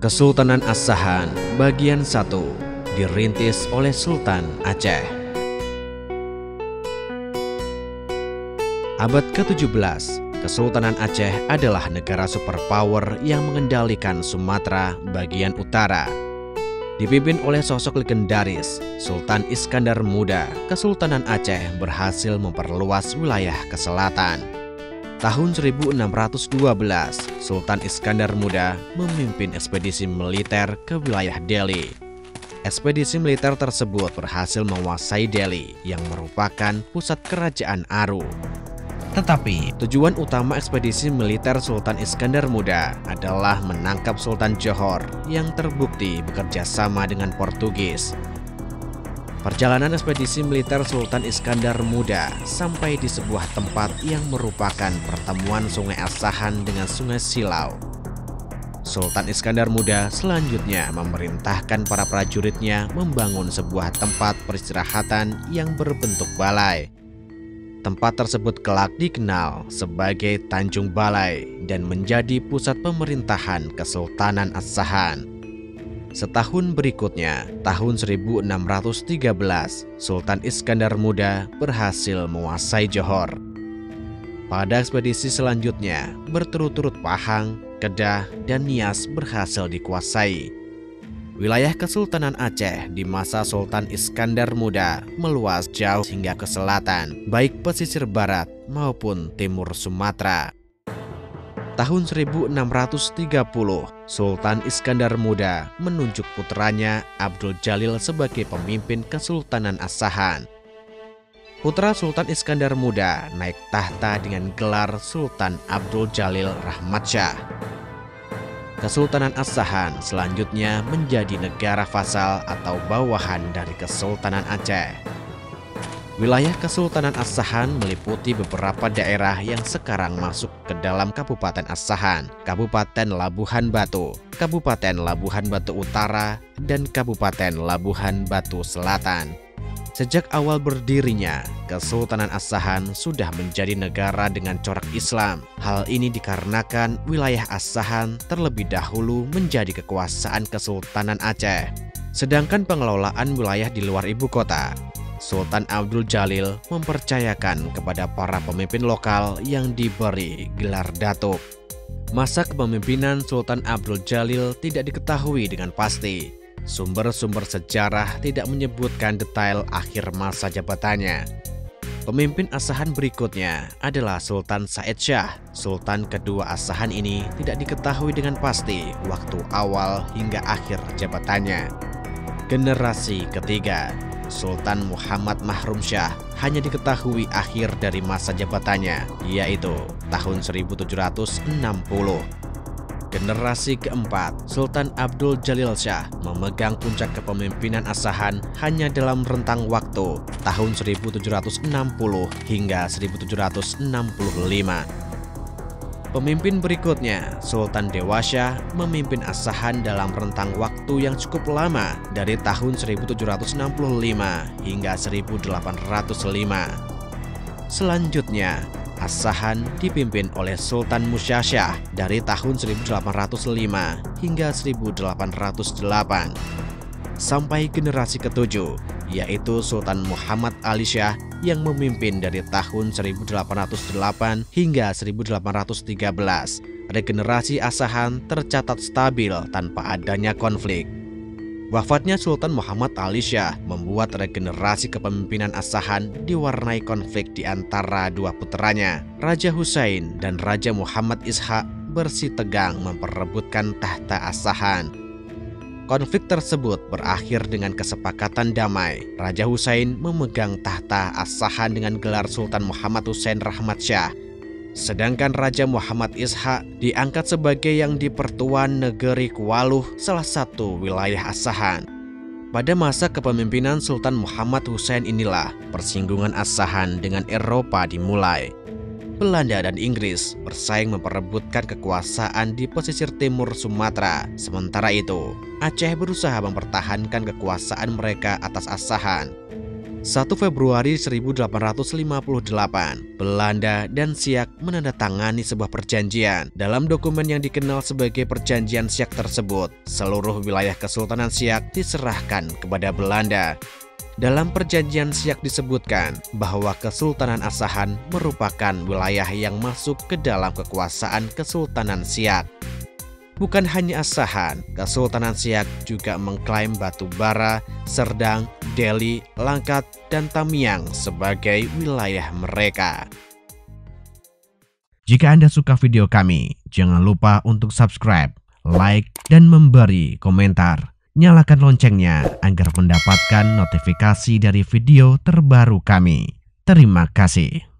Kesultanan Asahan bagian 1 dirintis oleh Sultan Aceh. Abad ke-17, Kesultanan Aceh adalah negara superpower yang mengendalikan Sumatera bagian utara. Dipimpin oleh sosok legendaris, Sultan Iskandar Muda, Kesultanan Aceh berhasil memperluas wilayah ke selatan. Tahun 1612, Sultan Iskandar Muda memimpin ekspedisi militer ke wilayah Delhi. Ekspedisi militer tersebut berhasil menguasai Delhi yang merupakan pusat kerajaan Aru. Tetapi tujuan utama ekspedisi militer Sultan Iskandar Muda adalah menangkap Sultan Johor yang terbukti bekerja sama dengan Portugis. Perjalanan ekspedisi militer Sultan Iskandar Muda sampai di sebuah tempat yang merupakan pertemuan Sungai Asahan dengan Sungai Silau. Sultan Iskandar Muda selanjutnya memerintahkan para prajuritnya membangun sebuah tempat peristirahatan yang berbentuk balai. Tempat tersebut kelak dikenal sebagai Tanjung Balai dan menjadi pusat pemerintahan Kesultanan Asahan. Setahun berikutnya, tahun 1613, Sultan Iskandar Muda berhasil menguasai Johor. Pada ekspedisi selanjutnya, berturut-turut Pahang, Kedah, dan Nias berhasil dikuasai. Wilayah Kesultanan Aceh di masa Sultan Iskandar Muda meluas jauh hingga ke selatan, baik pesisir barat maupun timur Sumatera. Tahun 1630, Sultan Iskandar Muda menunjuk putranya Abdul Jalil sebagai pemimpin Kesultanan Asahan. Putra Sultan Iskandar Muda naik tahta dengan gelar Sultan Abdul Jalil Rahmat Shah. Kesultanan Asahan selanjutnya menjadi negara vasal atau bawahan dari Kesultanan Aceh. Wilayah Kesultanan Asahan meliputi beberapa daerah yang sekarang masuk ke dalam Kabupaten Asahan, Kabupaten Labuhan Batu, Kabupaten Labuhan Batu Utara, dan Kabupaten Labuhan Batu Selatan. Sejak awal berdirinya, Kesultanan Asahan sudah menjadi negara dengan corak Islam. Hal ini dikarenakan wilayah Asahan terlebih dahulu menjadi kekuasaan Kesultanan Aceh. Sedangkan pengelolaan wilayah di luar ibu kota, Sultan Abdul Jalil mempercayakan kepada para pemimpin lokal yang diberi gelar datuk. Masa kepemimpinan Sultan Abdul Jalil tidak diketahui dengan pasti. Sumber-sumber sejarah tidak menyebutkan detail akhir masa jabatannya. Pemimpin Asahan berikutnya adalah Sultan Said Shah. Sultan kedua Asahan ini tidak diketahui dengan pasti waktu awal hingga akhir jabatannya. Generasi ketiga, Sultan Muhammad Mahrum Shah, hanya diketahui akhir dari masa jabatannya, yaitu tahun 1760. Generasi keempat, Sultan Abdul Jalil Shah memegang puncak kepemimpinan Asahan hanya dalam rentang waktu tahun 1760 hingga 1765. Pemimpin berikutnya, Sultan Dewa Shah, memimpin Asahan dalam rentang waktu yang cukup lama dari tahun 1765 hingga 1805. Selanjutnya, Asahan dipimpin oleh Sultan Musa Shah dari tahun 1805 hingga 1808. Sampai generasi ketujuh, yaitu Sultan Muhammad Ali Shah yang memimpin dari tahun 1808 hingga 1813. Regenerasi Asahan tercatat stabil tanpa adanya konflik. Wafatnya Sultan Muhammad Ali Shah membuat regenerasi kepemimpinan Asahan diwarnai konflik di antara dua puteranya, Raja Husain dan Raja Muhammad Ishaq bersitegang memperebutkan tahta Asahan. Konflik tersebut berakhir dengan kesepakatan damai. Raja Husain memegang tahta Asahan dengan gelar Sultan Muhammad Husain Rahmat Shah. Sedangkan Raja Muhammad Ishaq diangkat sebagai yang di-Pertuan Negeri Kualuh, salah satu wilayah Asahan. Pada masa kepemimpinan Sultan Muhammad Husain inilah persinggungan Asahan dengan Eropa dimulai. Belanda dan Inggris bersaing memperebutkan kekuasaan di pesisir timur Sumatera. Sementara itu, Aceh berusaha mempertahankan kekuasaan mereka atas Asahan. 1 Februari 1858, Belanda dan Siak menandatangani sebuah perjanjian. Dalam dokumen yang dikenal sebagai Perjanjian Siak tersebut, seluruh wilayah Kesultanan Siak diserahkan kepada Belanda. Dalam perjanjian Siak disebutkan bahwa Kesultanan Asahan merupakan wilayah yang masuk ke dalam kekuasaan Kesultanan Siak. Bukan hanya Asahan, Kesultanan Siak juga mengklaim Batu Bara, Serdang, Delhi, Langkat, dan Tamiang sebagai wilayah mereka. Jika Anda suka video kami, jangan lupa untuk subscribe, like, dan memberi komentar. Nyalakan loncengnya agar mendapatkan notifikasi dari video terbaru kami. Terima kasih.